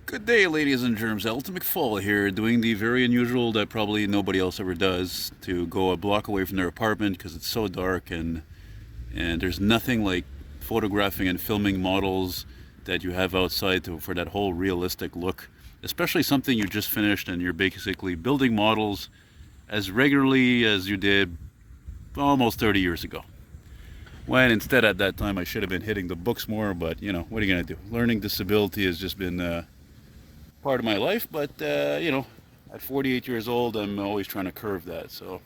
Good day, ladies and germs. Elton McFall here, doing the very unusual that probably nobody else ever does, to go a block away from their apartment because it's so dark and there's nothing like photographing and filming models that you have outside for that whole realistic look, especially something you just finished and you're basically building models as regularly as you did almost 30 years ago. When instead at that time I should have been hitting the books more, but what are you going to do? Learning disability has just been part of my life, but at 48 years old, I'm always trying to curve that. So,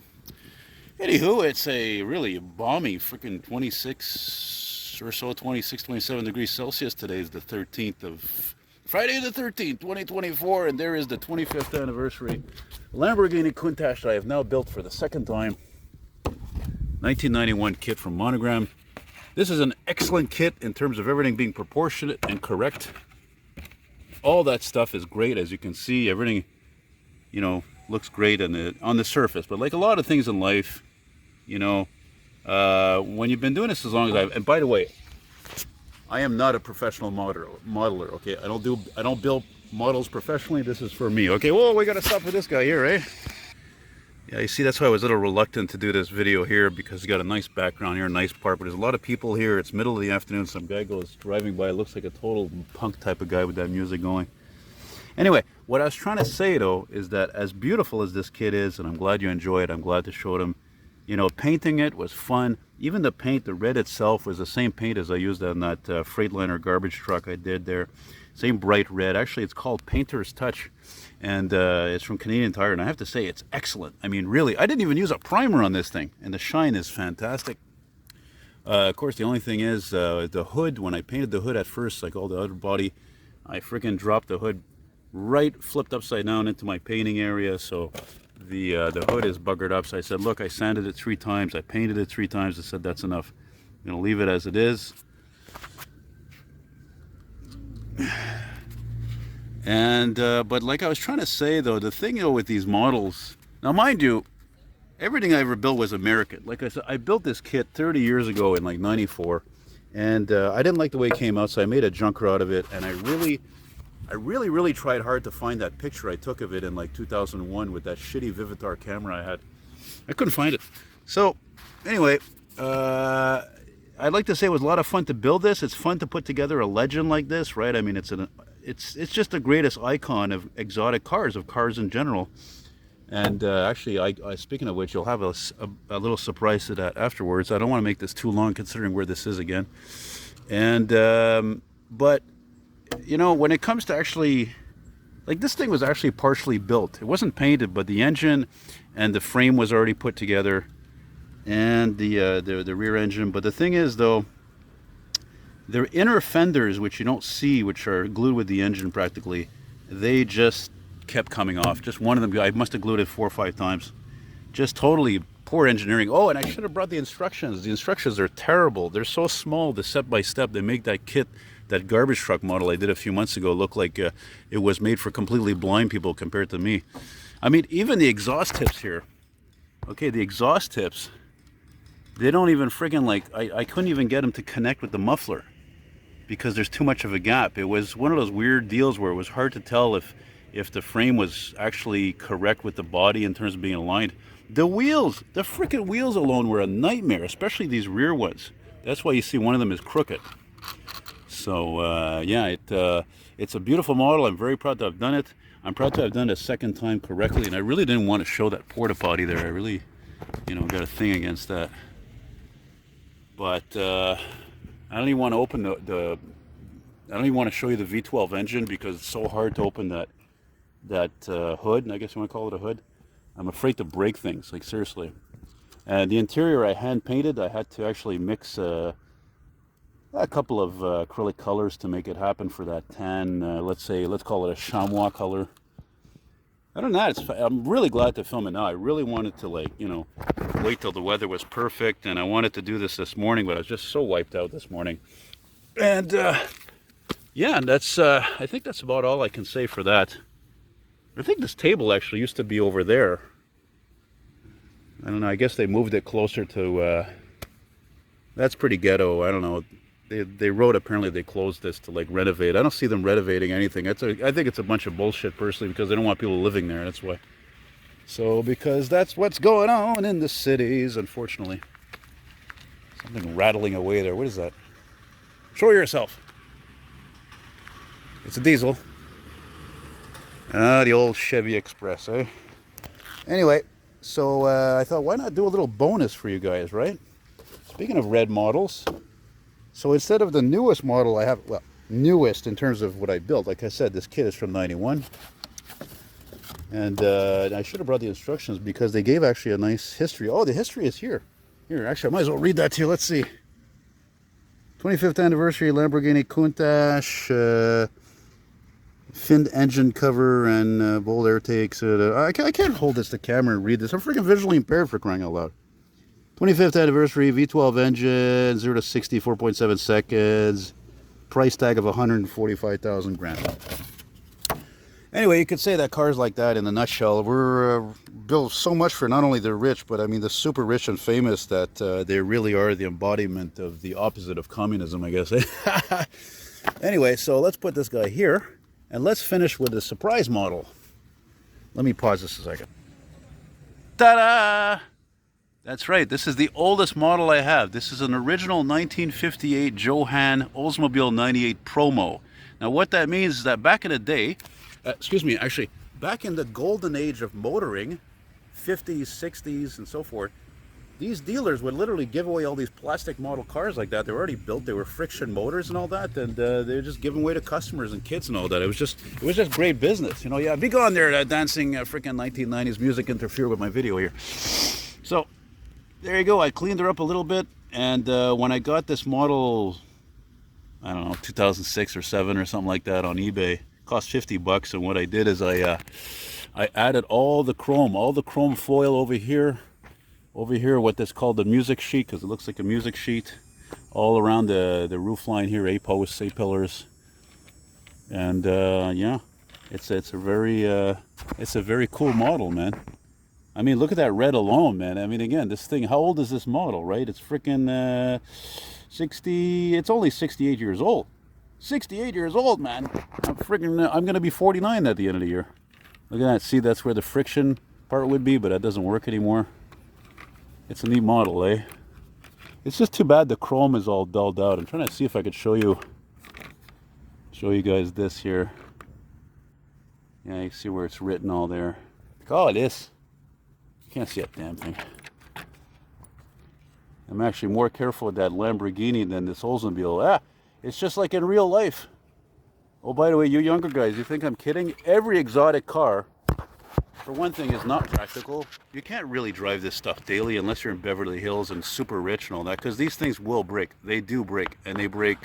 anywho, it's a really balmy freaking 26 or so, 26, 27 degrees Celsius. Today is the 13th of Friday the 13th, 2024, and there is the 25th anniversary Lamborghini Countach that I have now built for the second time. 1991 kit from Monogram. This is an excellent kit in terms of everything being proportionate and correct. All that stuff is great, as you can see. Everything, looks great on the surface. But like a lot of things in life, when you've been doing this as long as and by the way, I am not a professional modeler. Okay, I don't build models professionally. This is for me. Okay, well, we got to stop with this guy here, eh? Yeah, you see, that's why I was a little reluctant to do this video here, because it's got a nice background here, a nice park, but there's a lot of people here. It's middle of the afternoon. Some guy goes driving by. It looks like a total punk type of guy with that music going. Anyway, what I was trying to say, though, is that as beautiful as this kit is, and I'm glad you enjoy it, I'm glad to show them, painting it was fun. Even the paint, the red itself, was the same paint as I used on that Freightliner garbage truck I did there. Same bright red. Actually, it's called Painter's Touch, and it's from Canadian Tire, and I have to say it's excellent. I mean, really, I didn't even use a primer on this thing, and the shine is fantastic. Of course, the only thing is the hood. When I painted the hood at first, like all the other body, I freaking dropped the hood right, flipped upside down into my painting area, so the hood is buggered up. So I said, look, I sanded it 3 times, I painted it 3 times. I said, that's enough. I'm gonna leave it as it is. And but like I was trying to say, though, the thing with these models, now mind you, everything I ever built was American. Like I said, I built this kit 30 years ago in like 94, and I didn't like the way it came out, so I made a junker out of it. And I really tried hard to find that picture I took of it in like 2001 with that shitty Vivitar camera I had. I couldn't find it. So anyway, I'd like to say it was a lot of fun to build this. It's fun to put together a legend like this, right? I mean, it's just the greatest icon of exotic cars, of cars in general. And actually, I speaking of which, you'll have a little surprise to that afterwards. I don't want to make this too long, considering where this is again. And but when it comes to actually, like, this thing was actually partially built. It wasn't painted, but the engine and the frame was already put together, and the rear engine. But the thing is, though, the inner fenders, which you don't see, which are glued with the engine practically, they just kept coming off. Just one of them, I must have glued it 4 or 5 times. Just totally poor engineering. Oh, and I should have brought the instructions. The instructions are terrible. They're so small, the step by step. They make that kit, that garbage truck model I did a few months ago, look like it was made for completely blind people compared to me. I mean, even the exhaust tips here. Okay, the exhaust tips, they don't even friggin' I couldn't even get them to connect with the muffler because there's too much of a gap. It was one of those weird deals where it was hard to tell if the frame was actually correct with the body in terms of being aligned. The wheels, the frickin' wheels alone were a nightmare, especially these rear ones. That's why you see one of them is crooked. So yeah, it's a beautiful model. I'm very proud to have done it. I'm proud to have done it a second time correctly, and I really didn't want to show that porta potty there. I really, got a thing against that. But I don't even want to open I don't even want to show you the V12 engine because it's so hard to open that hood, and I guess you want to call it a hood. I'm afraid to break things, like, seriously. And the interior I hand painted. I had to actually mix a couple of acrylic colors to make it happen for that tan, let's call it a chamois color. Other than that, I'm really glad to film it now. I really wanted to, wait till the weather was perfect, and I wanted to do this morning, but I was just so wiped out this morning. And yeah, that's I think that's about all I can say for that. I think this table actually used to be over there. I don't know, I guess they moved it closer to, that's pretty ghetto, I don't know. They wrote apparently they closed this to like renovate. I don't see them renovating anything. I think it's a bunch of bullshit personally because they don't want people living there. That's why. So because that's what's going on in the cities, unfortunately. Something rattling away there. What is that? Show yourself. It's a diesel. Ah, the old Chevy Express, eh? Anyway, so I thought, why not do a little bonus for you guys, right? Speaking of red models, so instead of the newest model I have, well, newest in terms of what I built, like I said, this kit is from '91. And I should have brought the instructions because they gave actually a nice history. Oh, the history is here. Here, actually, I might as well read that to you. Let's see. 25th anniversary Lamborghini Countach. Finned engine cover and bold air takes. I can't hold this to camera and read this. I'm freaking visually impaired for crying out loud. 25th anniversary V12 engine, 0 to 60, 4.7 seconds. Price tag of 145,000 grand. Anyway, you could say that cars like that in a nutshell were built so much for not only the rich, but I mean the super rich and famous that they really are the embodiment of the opposite of communism, I guess. Anyway, so let's put this guy here. And let's finish with the surprise model. Let me pause this a second. Ta-da! That's right, this is the oldest model I have. This is an original 1958 Johann Oldsmobile 98 Promo. Now what that means is that back in the day, actually, back in the golden age of motoring, 50s, 60s, and so forth, these dealers would literally give away all these plastic model cars like that. They were already built. They were friction motors and all that, and they were just giving away to customers and kids and all that. It was just great business, you know. Yeah, be gone there, dancing freaking 1990s music interfere with my video here. So there you go. I cleaned her up a little bit, and when I got this model, I don't know, 2006 or 7 or something like that on eBay, it cost $50. And what I did is I added all the chrome foil over here, what that's called the music sheet, because it looks like a music sheet, all around the roof line here, A-posts, A-pillars, and yeah, it's a very cool model, man. I mean, look at that red alone, man. I mean, again, this thing, how old is this model, right? It's freaking 60. It's only 68 years old. 68 years old, man. I'm gonna be 49 at the end of the year. Look at that. See, that's where the friction part would be, but that doesn't work anymore. It's a neat model, eh? It's just too bad the chrome is all dulled out. I'm trying to see if I could show you guys this here. Yeah, you see where it's written all there. Oh, it is. You can't see a damn thing. I'm actually more careful with that Lamborghini than this Oldsmobile. It's just like in real life. Oh, by the way, you younger guys, you think I'm kidding? Every exotic car, for one thing, is not practical. You can't really drive this stuff daily unless you're in Beverly Hills and super rich and all that, because these things will break. They do break, and they break,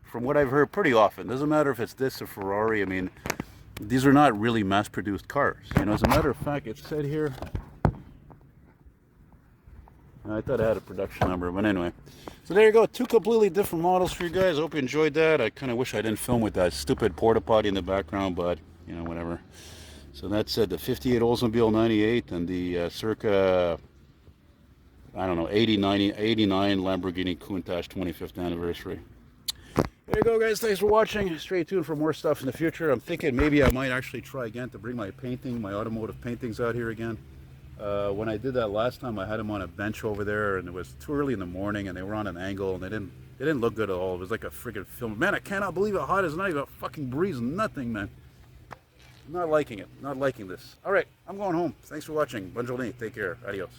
from what I've heard, pretty often. Doesn't matter if it's this or Ferrari. I mean, these are not really mass-produced cars. You know, as a matter of fact, it said here, I thought I had a production number, but anyway. So there you go, 2 completely different models for you guys. I hope you enjoyed that. I kind of wish I didn't film with that stupid porta potty in the background, but, you know, whatever. So that's the 58 Oldsmobile 98 and the circa, I don't know, 89 Lamborghini Countach 25th anniversary. There you go, guys. Thanks for watching. Stay tuned for more stuff in the future. I'm thinking maybe I might actually try again to bring my automotive paintings out here again. When I did that last time, I had them on a bench over there, and it was too early in the morning, and they were on an angle, and they didn't look good at all. It was like a freaking film. Man, I cannot believe how hot it is. Not even a fucking breeze, nothing, man. Not liking it. Not liking this. All right, I'm going home. Thanks for watching. Bonjourné. Take care. Adios.